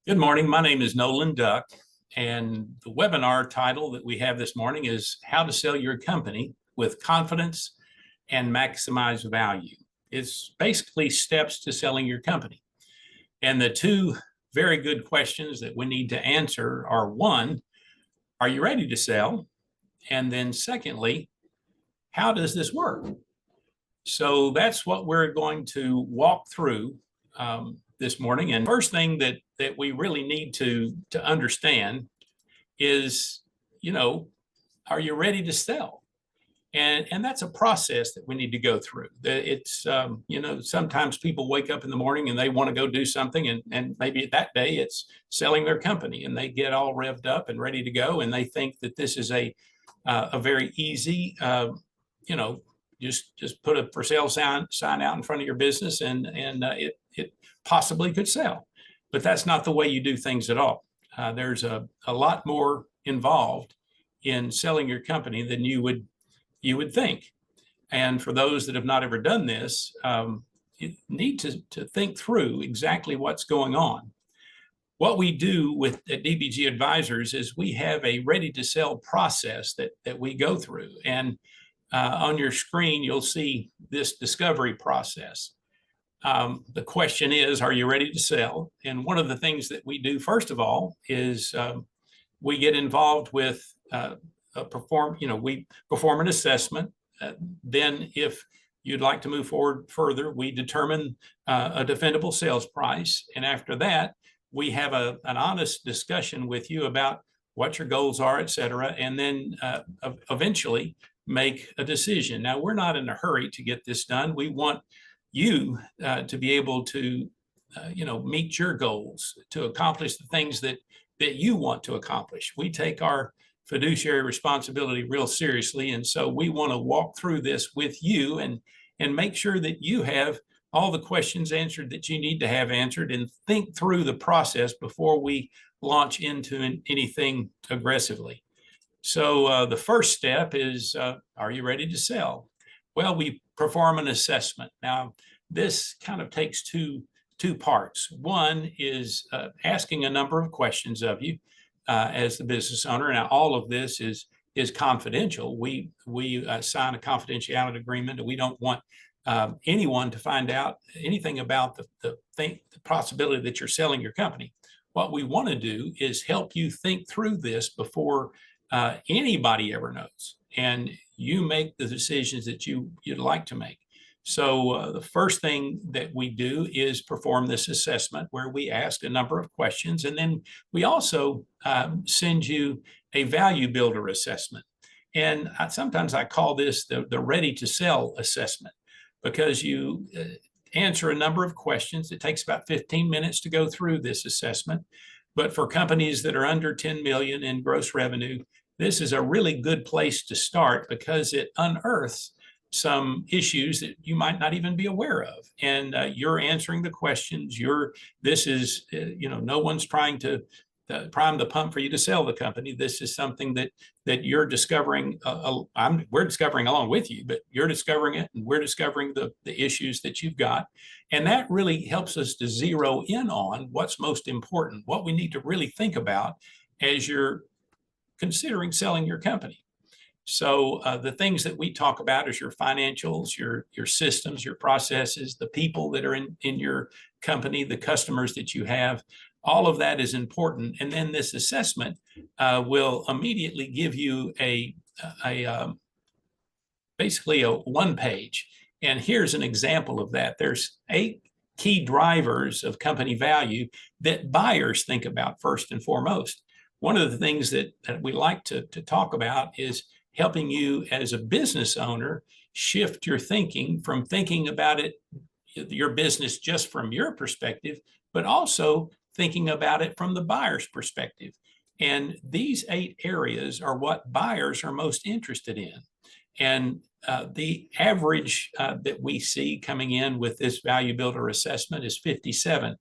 Good morning. My name is Nolan Duck, and the webinar title that we have this morning is How to Sell Your Company with Confidence and Maximize Value. It's basically steps to selling your company. And the two very good questions that we need to answer are, one, are you ready to sell? And then secondly, how does this work? So that's what we're going to walk through this morning. And first thing that we really need to understand is, are you ready to sell? And that's a process that we need to go through. It's, sometimes people wake up in the morning and they want to go do something, and maybe that day it's selling their company, and they get all revved up and ready to go, and they think that this is a very easy, just put a for sale sign out in front of your business, and it possibly could sell. But that's not the way you do things at all. There's a lot more involved in selling your company than you would think. And for those that have not ever done this, you need to think through exactly what's going on. What we do at DBG Advisors is we have a ready to sell process that we go through. And on your screen, you'll see this discovery process. The question is, are you ready to sell? And one of the things that we do, first of all, is we get involved with we perform an assessment. Then if you'd like to move forward further, we determine a defendable sales price. And after that, we have an honest discussion with you about what your goals are, et cetera, and then eventually make a decision. Now, we're not in a hurry to get this done. We want you to be able to, meet your goals, to accomplish the things that you want to accomplish. We take our fiduciary responsibility real seriously, and so we want to walk through this with you and make sure that you have all the questions answered that you need to have answered, and think through the process before we launch into anything aggressively. So the first step is, are you ready to sell? Well, we perform an assessment. Now, this kind of takes two parts. One is asking a number of questions of you as the business owner. Now, all of this is confidential. We sign a confidentiality agreement, and we don't want anyone to find out anything about the possibility that you're selling your company. What we want to do is help you think through this before anybody ever knows, and you make the decisions that you'd like to make. So the first thing that we do is perform this assessment, where we ask a number of questions, and then we also send you a value builder assessment. And sometimes I call this the ready to sell assessment, because you answer a number of questions. It takes about 15 minutes to go through this assessment. But for companies that are under 10 million in gross revenue, this is a really good place to start, because it unearths some issues that you might not even be aware of. And you're answering the questions. No one's trying to prime the pump for you to sell the company. This is something that you're discovering. We're discovering along with you, but you're discovering it, and we're discovering the issues that you've got. And that really helps us to zero in on what's most important, what we need to really think about as you're considering selling your company. So the things that we talk about is your financials, your systems, your processes, the people that are in your company, the customers that you have. All of that is important. And then this assessment will immediately give you basically a one page. And here's an example of that. There's 8 key drivers of company value that buyers think about first and foremost. One of the things that we like to talk about is helping you as a business owner shift your thinking from thinking about your business just from your perspective, but also thinking about it from the buyer's perspective. And these 8 areas are what buyers are most interested in. And the average that we see coming in with this value builder assessment is 57.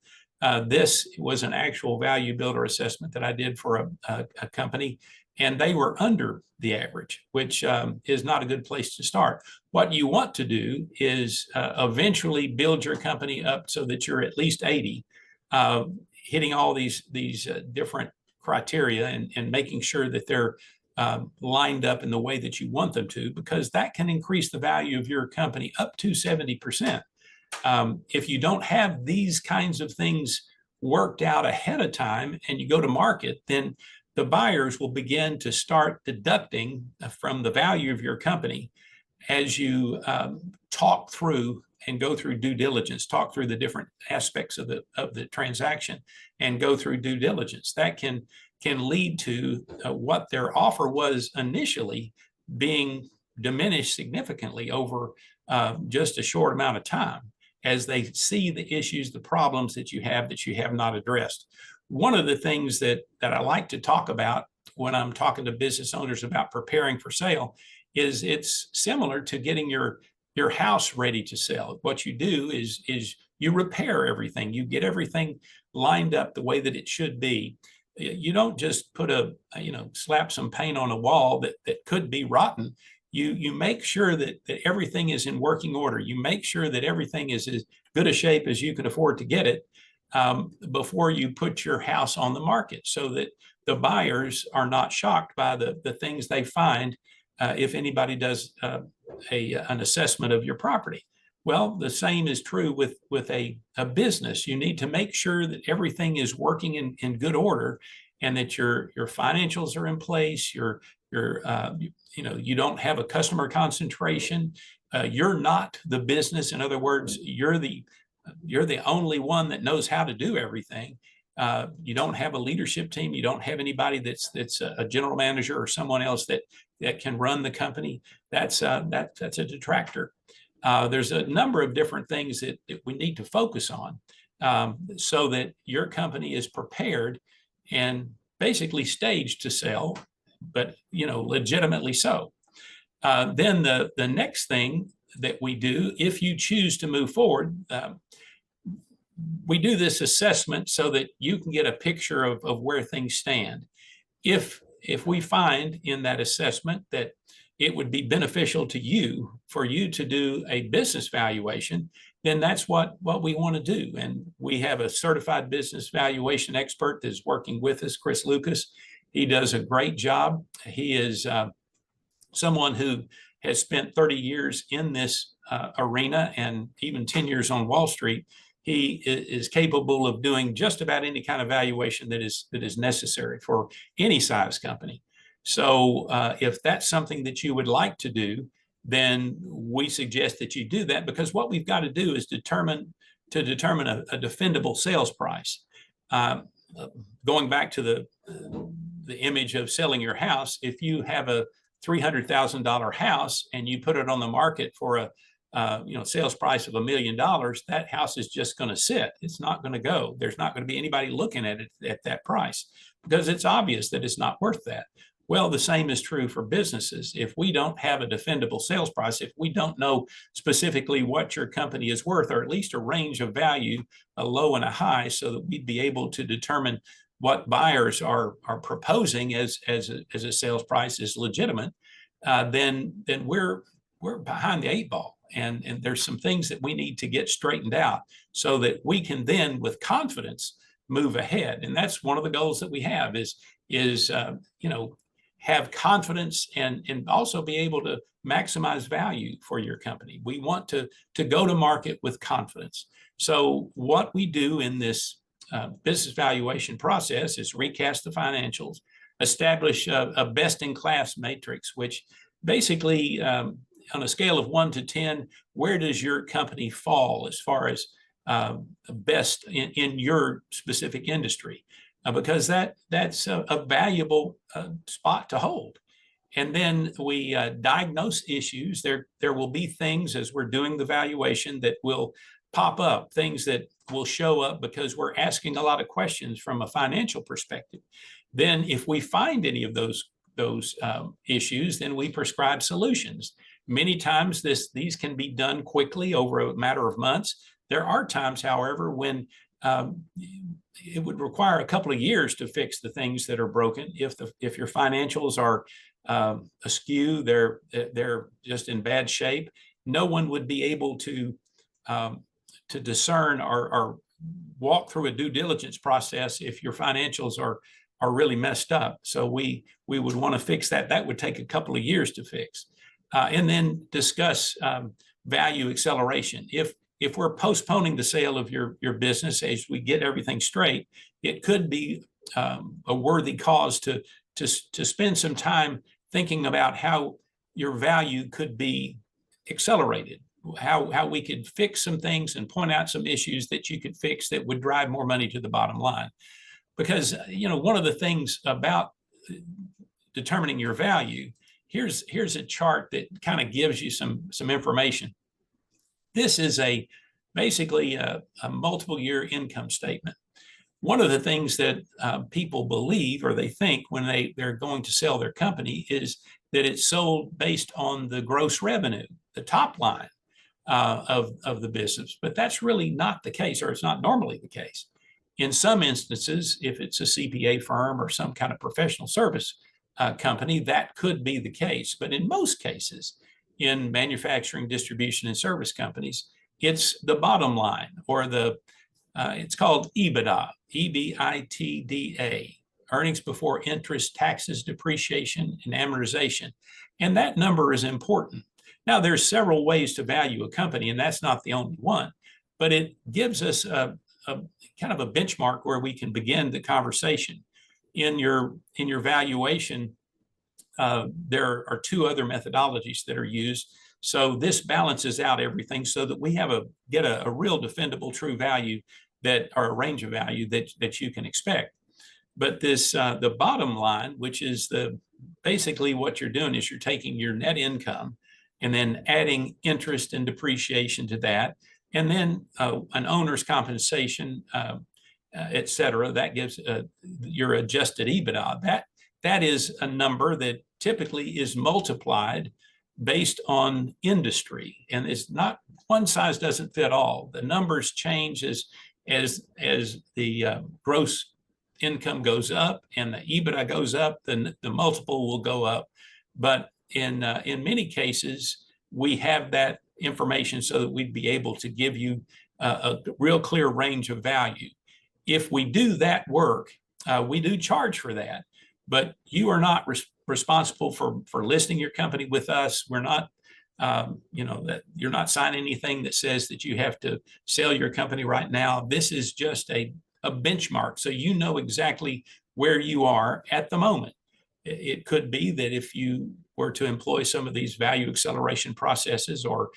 This was an actual value builder assessment that I did for a company, and they were under the average, which is not a good place to start. What you want to do is eventually build your company up so that you're at least 80. hitting all these different criteria and making sure that they're lined up in the way that you want them to, because that can increase the value of your company up to 70%. If you don't have these kinds of things worked out ahead of time and you go to market, then the buyers will begin to start deducting from the value of your company as you talk through and go through due diligence, talk through the different aspects of the transaction and go through due diligence. That can lead to what their offer was initially being diminished significantly over just a short amount of time, as they see the issues, the problems that you have not addressed. One of the things that I like to talk about when I'm talking to business owners about preparing for sale is it's similar to getting your house ready to sell. What you do is you repair everything. You get everything lined up the way that it should be. You don't just put slap some paint on a wall that could be rotten. You make sure that everything is in working order. You make sure that everything is as good a shape as you can afford to get it before you put your house on the market, so that the buyers are not shocked by the things they find if anybody does an assessment of your property. Well, the same is true with a business. You need to make sure that everything is working in good order, and that your financials are in place. You don't have a customer concentration. You're not the business. In other words, you're the only one that knows how to do everything. You don't have a leadership team. You don't have anybody that's a general manager or someone else that can run the company. That's a detractor. There's a number of different things that we need to focus on so that your company is prepared and basically staged to sell, but legitimately so. Then the next thing that we do, if you choose to move forward, we do this assessment so that you can get a picture of where things stand. If we find in that assessment that it would be beneficial to you for you to do a business valuation, then that's what we want to do. And we have a certified business valuation expert that's working with us, Chris Lucas. He does a great job. He is someone who has spent 30 years in this arena and even 10 years on Wall Street. He is capable of doing just about any kind of valuation that is necessary for any size company. So if that's something that you would like to do, then we suggest that you do that, because what we've got to do is determine a defendable sales price. Going back to the image of selling your house, if you have a $300,000 house and you put it on the market for a sales price of $1 million, that house is just going to sit. It's not going to go. There's not going to be anybody looking at it at that price, because it's obvious that it's not worth that. Well, the same is true for businesses. If we don't have a defendable sales price, if we don't know specifically what your company is worth, or at least a range of value, a low and a high, so that we'd be able to determine what buyers are proposing as a sales price is legitimate, then we're behind the eight ball. And there's some things that we need to get straightened out so that we can then, with confidence, move ahead. And that's one of the goals that we have is have confidence and also be able to maximize value for your company. We want to go to market with confidence. So what we do in this business valuation process is recast the financials, establish a best-in-class matrix, which basically, on a scale of 1 to 10, where does your company fall as far as best in your specific industry? Because that's a valuable spot to hold. And then we diagnose issues. There will be things as we're doing the valuation that will pop up, things that will show up because we're asking a lot of questions from a financial perspective. Then if we find any of those issues, then we prescribe solutions. Many times these can be done quickly over a matter of months. There are times, however, when it would require a couple of years to fix the things that are broken. If your financials are askew, they're just in bad shape, no one would be able to discern or walk through a due diligence process if your financials are really messed up. So we would want to fix that. That would take a couple of years to fix. And then discuss value acceleration. If we're postponing the sale of your business as we get everything straight, it could be a worthy cause to spend some time thinking about how your value could be accelerated, how we could fix some things and point out some issues that you could fix that would drive more money to the bottom line. Because, you know, one of the things about determining your value, here's a chart that kind of gives you some information. This is basically a multiple year income statement. One of the things that people believe or they think when they're going to sell their company is that it's sold based on the gross revenue, the top line of the business. But that's really not the case, or it's not normally the case. In some instances, if it's a CPA firm or some kind of professional service company, that could be the case. But in most cases, in manufacturing, distribution, and service companies, it's the bottom line, or it's called EBITDA, EBITDA, earnings before interest, taxes, depreciation, and amortization. And that number is important. Now, there's several ways to value a company, and that's not the only one, but it gives us a kind of a benchmark where we can begin the conversation. In your valuation, there are two other methodologies that are used. So this balances out everything so that we get a real defendable true value or a range of value that you can expect. But the bottom line, which is basically what you're doing is you're taking your net income and then adding interest and depreciation to that, and then an owner's compensation, et cetera. That gives your adjusted EBITDA. That is a number that typically is multiplied based on industry, and it's not one size doesn't fit all. The numbers change as the gross income goes up and the EBITDA goes up, then the multiple will go up. But in many cases, we have that information so that we'd be able to give you a real clear range of value. If we do that work, we do charge for that, but you are not responsible for listing your company with us. We're not, that you're not signing anything that says that you have to sell your company right now. This is just a benchmark, so you know exactly where you are at the moment. It could be that if you were to employ some of these value acceleration processes, or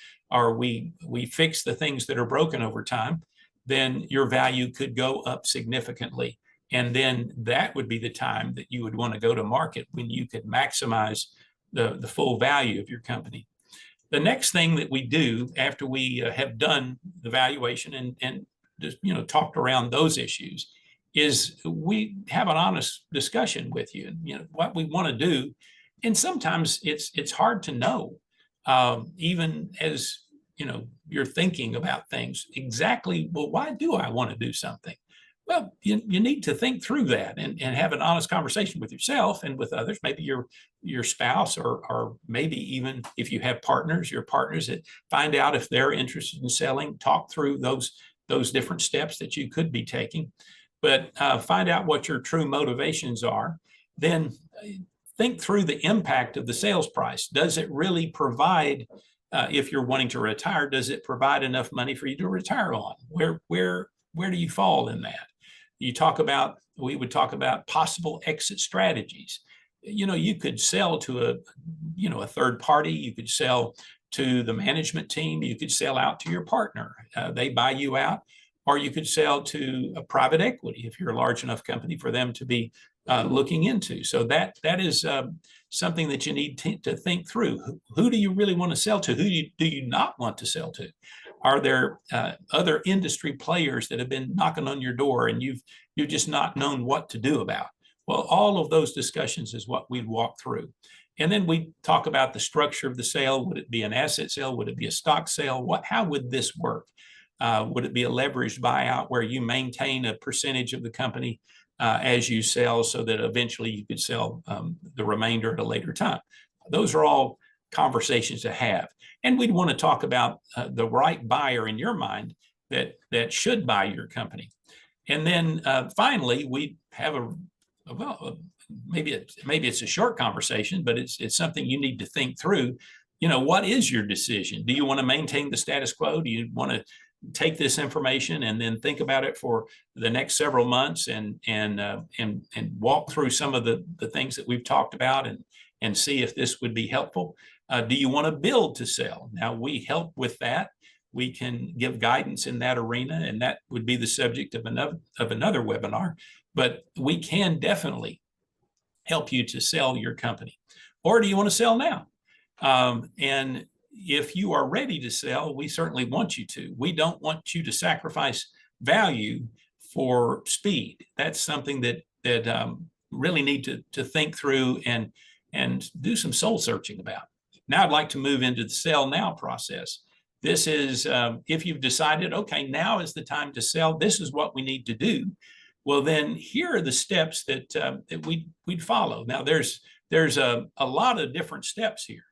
we fix the things that are broken over time, then your value could go up significantly. And then that would be the time that you would want to go to market, when you could maximize the full value of your company. The next thing that we do after we have done the valuation and just, talked around those issues, is we have an honest discussion with you, what we want to do. And sometimes it's hard to know, even as you're thinking about things exactly. Well, why do I want to do something? Well, you need to think through that and have an honest conversation with yourself and with others, maybe your spouse, or maybe even if you have your partners, that find out if they're interested in selling. Talk through those different steps that you could be taking, but find out what your true motivations are. Then think through the impact of the sales price. Does it really provide, if you're wanting to retire, does it provide enough money for you to retire on? Where do you fall in that? We would talk about possible exit strategies. You could sell to a third party. You could sell to the management team. You could sell out to your partner. They buy you out. Or you could sell to a private equity if you're a large enough company for them to be looking into. So that is something that you need to think through. Who do you really want to sell to? Who do you not want to sell to? Are there other industry players that have been knocking on your door and you've just not known what to do about? Well, all of those discussions is what we walk through. And then we talk about the structure of the sale. Would it be an asset sale? Would it be a stock sale? How would this work? Would it be a leveraged buyout where you maintain a percentage of the company as you sell, so that eventually you could sell the remainder at a later time? Those are all conversations to have. And we'd want to talk about the right buyer in your mind. that should buy your company. And then finally, we have maybe it's a short conversation, but it's something you need to think through. What is your decision? Do you want to maintain the status quo? Do you want to take this information and then think about it for the next several months and walk through some of the things that we've talked about and see if this would be helpful? Do you want to build to sell? Now, we help with that. We can give guidance in that arena, and that would be the subject of another webinar. But we can definitely help you to sell your company. Or do you want to sell now? And if you are ready to sell, we certainly want you to. We don't want you to sacrifice value for speed. That's something that really need to think through and do some soul searching about. Now I'd like to move into the sell now process. This is if you've decided, okay, now is the time to sell, this is what we need to do. Well, then here are the steps that we'd follow. Now there's a lot of different steps here.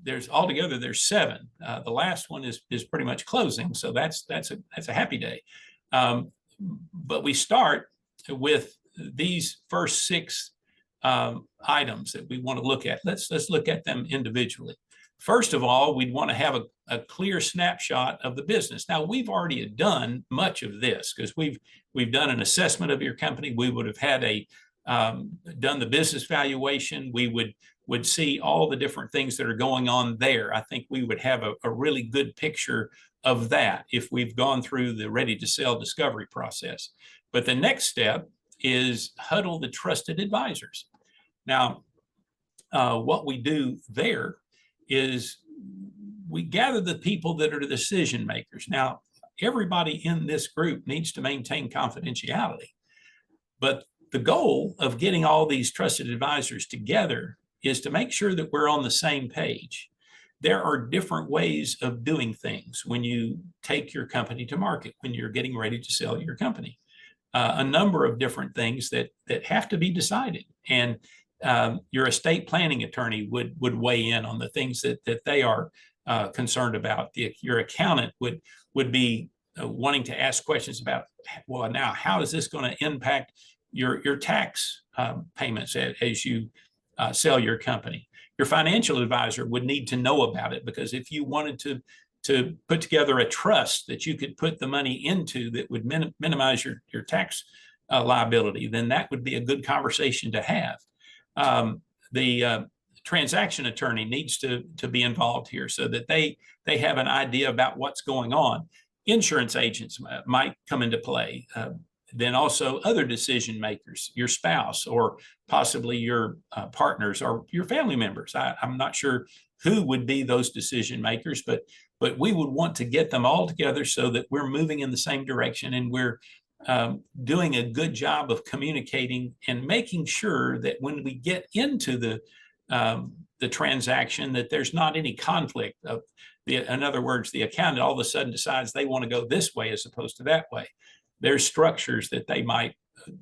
There's 7. The last one is pretty much closing, so that's a happy day. But we start with these first 6 items that we want to look at. Let's look at them individually. First of all, we'd want to have a clear snapshot of the business. Now, we've already done much of this because we've done an assessment of your company. We would have had done the business valuation. We would see all the different things that are going on there. I think we would have a really good picture of that if we've gone through the ready to sell discovery process. But the next step is huddle the trusted advisors. Now, what we do there is we gather the people that are the decision makers. Now, everybody in this group needs to maintain confidentiality, but the goal of getting all these trusted advisors together is to make sure that we're on the same page. There are different ways of doing things when you take your company to market, when you're getting ready to sell your company. A number of different things that have to be decided. And your estate planning attorney would weigh in on the things that they are concerned about. Your accountant would be wanting to ask questions about, well, now how is this going to impact your tax payments as you sell your company? Your financial advisor would need to know about it, because if you wanted to put together a trust that you could put the money into that would minimize your tax liability, then that would be a good conversation to have. The transaction attorney needs to be involved here so that they have an idea about what's going on. Insurance agents might come into play. Then also other decision makers, your spouse or possibly your partners or your family members. I'm not sure who would be those decision makers, but we would want to get them all together so that we're moving in the same direction and we're doing a good job of communicating and making sure that when we get into the transaction, that there's not any conflict of in other words, the accountant all of a sudden decides they want to go this way as opposed to that way. There's structures that they might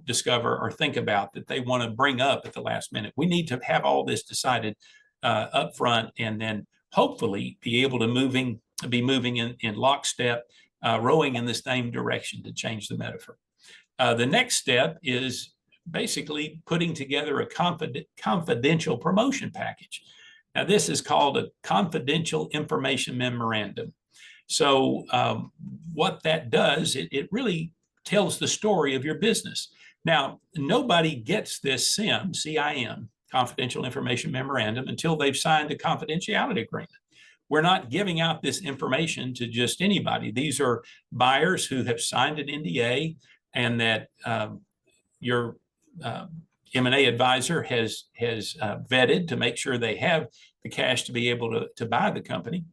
discover or think about that they want to bring up at the last minute. We need to have all this decided up front, and then hopefully be able to be moving in lockstep, rowing in the same direction, to change the metaphor. The next step is basically putting together a confidential promotion package. Now, this is called a confidential information memorandum. So what that does, it really tells the story of your business. Now, nobody gets this CIM, confidential information memorandum, until they've signed a confidentiality agreement. We're not giving out this information to just anybody. These are buyers who have signed an NDA, and that your M&A advisor has vetted to make sure they have the cash to be able to buy the company.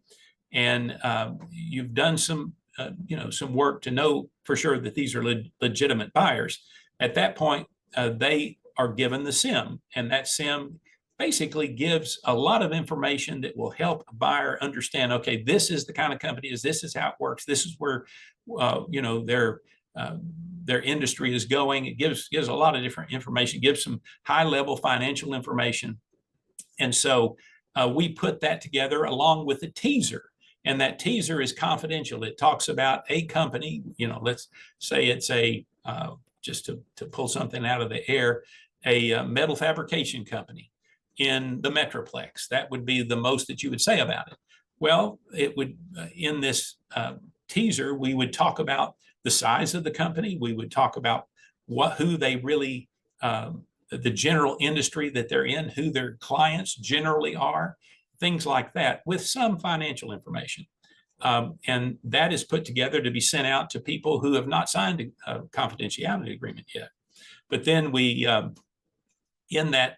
And you've done some work to know for sure that these are legitimate buyers. At that point, they are given the CIM, and that CIM basically gives a lot of information that will help a buyer understand, okay, this is the kind of company, this is how it works, this is where their industry is going. It gives a lot of different information, gives some high-level financial information. And so we put that together along with a teaser. And that teaser is confidential. It talks about a company, let's say it's just to pull something out of the air, a metal fabrication company in the Metroplex. That would be the most that you would say about it. Well, it would, in this teaser, we would talk about the size of the company. We would talk about who they really, the general industry that they're in, who their clients generally are, things like that, with some financial information. And that is put together to be sent out to people who have not signed a confidentiality agreement yet. But then we, in that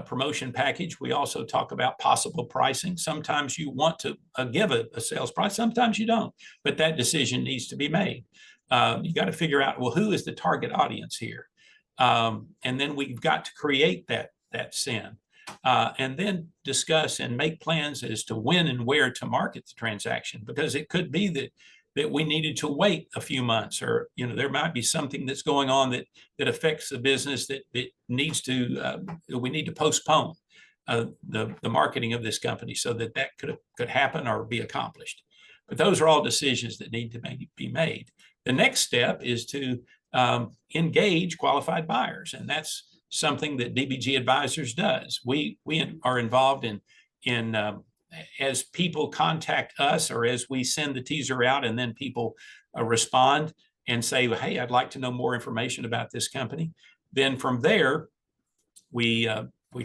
promotion package, we also talk about possible pricing. Sometimes you want to give a sales price, sometimes you don't, but that decision needs to be made. You got to figure out, well, who is the target audience here? And then we've got to create that SIN. And then discuss and make plans as to when and where to market the transaction, because it could be that we needed to wait a few months, or there might be something that's going on that affects the business that needs to we need to postpone the marketing of this company so that could happen or be accomplished. But those are all decisions that need to be made. The next step is to engage qualified buyers, and that's something that DBG Advisors does. We are involved in as people contact us, or as we send the teaser out, and then people respond and say, hey, I'd like to know more information about this company. Then from there, we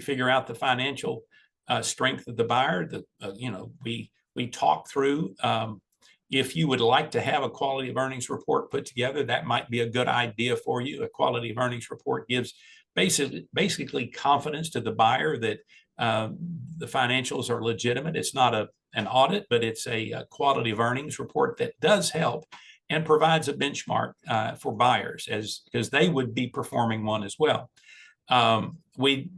figure out the financial strength of the buyer. We talk through. If you would like to have a quality of earnings report put together, that might be a good idea for you. A quality of earnings report gives basically confidence to the buyer that the financials are legitimate. It's not an audit, but it's a quality of earnings report that does help and provides a benchmark for buyers, because they would be performing one as well. We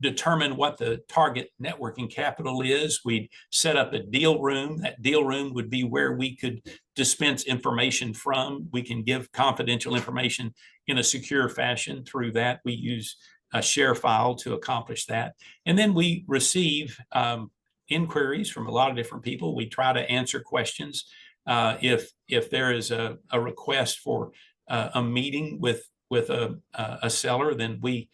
determine what the target net working capital is. We set up a deal room. That deal room would be where we could dispense information from. We can give confidential information in a secure fashion through that. We use a share file to accomplish that. And then we receive inquiries from a lot of different people. We try to answer questions. If there is a request for a meeting with a seller, then we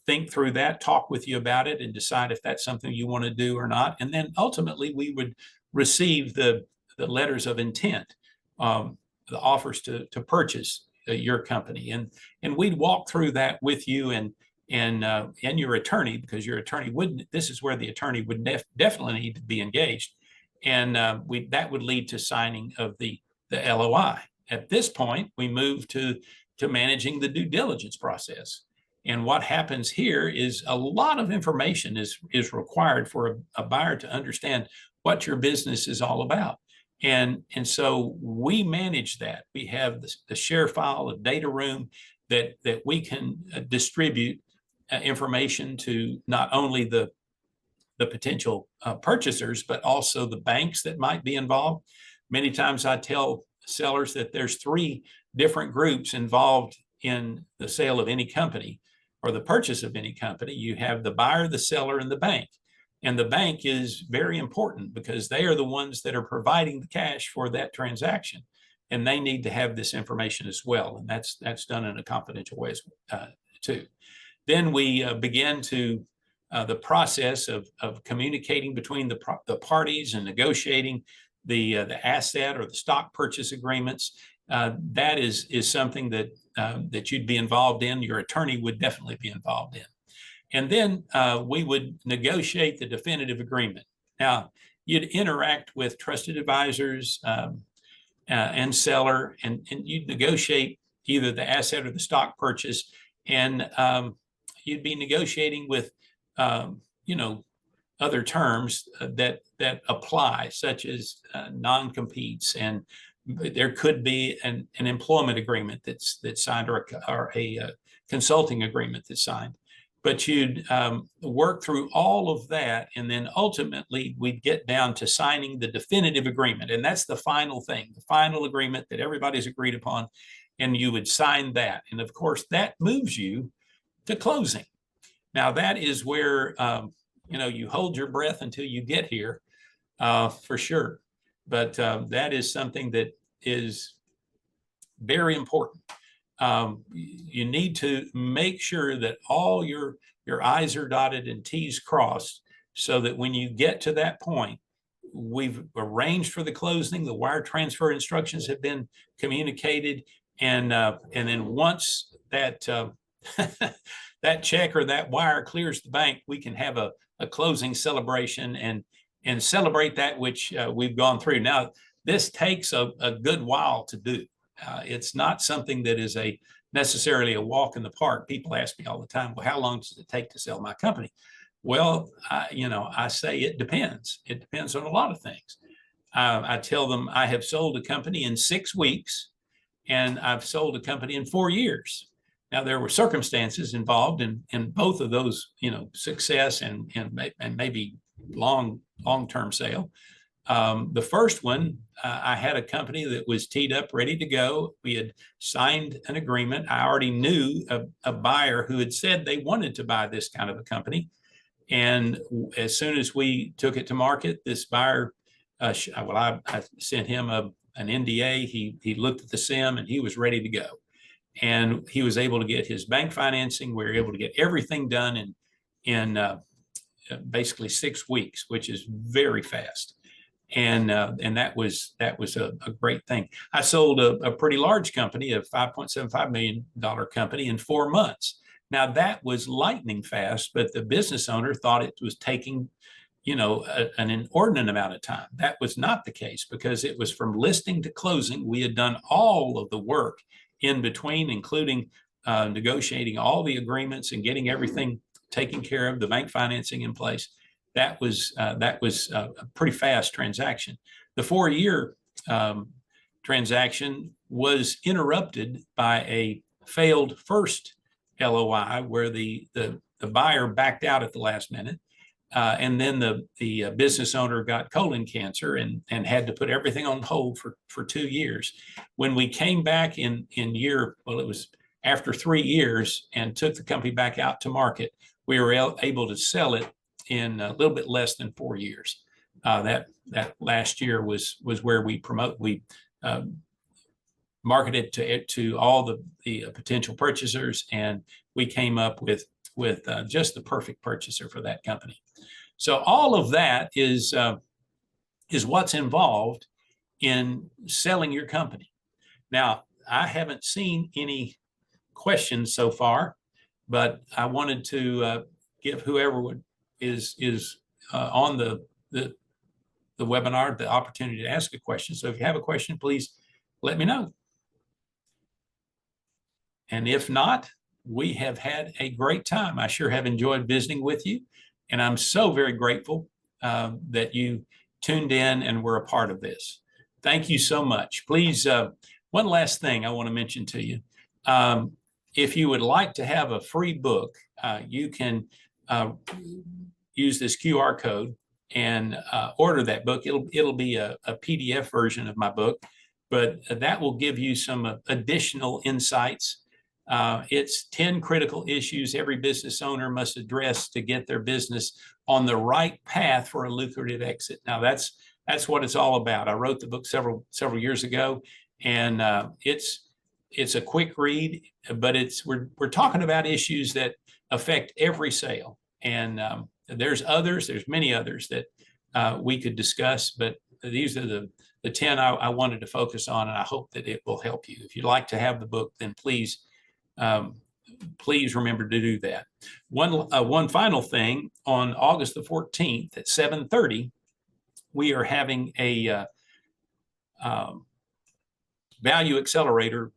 think through that, talk with you about it, and decide if that's something you want to do or not. And then ultimately we would receive the letters of intent, the offers to purchase your company, and we'd walk through that with you and your attorney, because your attorney wouldn't. This is where the attorney would definitely need to be engaged, and that would lead to signing of the LOI. At this point, we move to managing the due diligence process. And what happens here is a lot of information is required for a buyer to understand what your business is all about. And so we manage that. We have the share file, a data room that we can distribute information to not only the potential purchasers, but also the banks that might be involved. Many times I tell sellers that there's 3 different groups involved in the sale of any company, or the purchase of any company. You have the buyer, the seller, and the bank. And the bank is very important because they are the ones that are providing the cash for that transaction. And they need to have this information as well. And that's done in a confidential way too. Then we begin to the process of communicating between the parties and negotiating the asset or the stock purchase agreements. That is something that you'd be involved in. Your attorney would definitely be involved in. And then we would negotiate the definitive agreement. Now, you'd interact with trusted advisors and seller, and you'd negotiate either the asset or the stock purchase. And you'd be negotiating with, other terms that apply, such as non-competes, and there could be an employment agreement that's signed, or a consulting agreement that's signed. But you'd work through all of that, and then ultimately we'd get down to signing the definitive agreement. And that's the final thing, the final agreement that everybody's agreed upon, and you would sign that. And of course, that moves you to closing. Now, that is where, you hold your breath until you get here, for sure. but that is something that is very important. You need to make sure that all your I's are dotted and T's crossed, so that when you get to that point, we've arranged for the closing, the wire transfer instructions have been communicated, and then once that that check or that wire clears the bank, we can have a closing celebration and celebrate that which we've gone through. Now, this takes a good while to do. It's not something that is necessarily a walk in the park. People ask me all the time, well, how long does it take to sell my company? Well, I say it depends. It depends on a lot of things. I tell them I have sold a company in 6 weeks, and I've sold a company in 4 years. Now, there were circumstances involved in both of those, success and maybe long-term sale. The first one, I had a company that was teed up, ready to go. We had signed an agreement. I already knew a buyer who had said they wanted to buy this kind of a company. And as soon as we took it to market, this buyer, I sent him an NDA. He looked at the SIM and he was ready to go. And he was able to get his bank financing. We were able to get everything done in basically 6 weeks, which is very fast. And that was a great thing. I sold a pretty large company, a $5.75 million company, in 4 months. Now, that was lightning fast, but the business owner thought it was taking, an inordinate amount of time. That was not the case, because it was from listing to closing. We had done all of the work in between, including negotiating all the agreements and getting everything taken care of, the bank financing in place. That was a pretty fast transaction. The 4-year transaction was interrupted by a failed first LOI, where the buyer backed out at the last minute, and then the business owner got colon cancer and had to put everything on hold for 2 years. When we came back it was after 3 years, and took the company back out to market, we were able to sell it in a little bit less than 4 years. That last year was where we marketed to all the potential purchasers, and we came up with just the perfect purchaser for that company. So all of that is what's involved in selling your company. Now, I haven't seen any questions so far, but I wanted to give whoever is on the webinar the opportunity to ask a question. So if you have a question, please let me know. And if not, we have had a great time. I sure have enjoyed visiting with you, and I'm so very grateful that you tuned in and were a part of this. Thank you so much. Please, one last thing I want to mention to you. If you would like to have a free book, you can use this QR code and order that book. It'll be a PDF version of my book, but that will give you some additional insights. It's 10 critical issues every business owner must address to get their business on the right path for a lucrative exit. Now, that's what it's all about. I wrote the book several years ago, and it's a quick read, but we're talking about issues that affect every sale. And there's many others that we could discuss, but these are the 10 I wanted to focus on, and I hope that it will help you. If you'd like to have the book, then please remember to do that. One final thing, on August the 14th at 7:30, we are having a Value Accelerator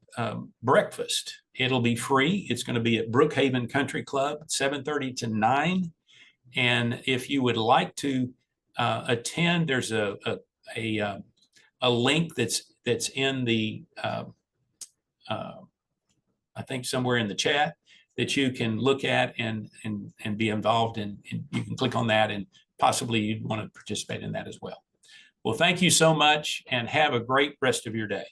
breakfast. It'll be free. It's going to be at Brookhaven Country Club, 7:30 to 9. And if you would like to attend, there's a link that's in the I think somewhere in the chat that you can look at and be involved in. And you can click on that, and possibly you'd want to participate in that as well. Well, thank you so much, and have a great rest of your day.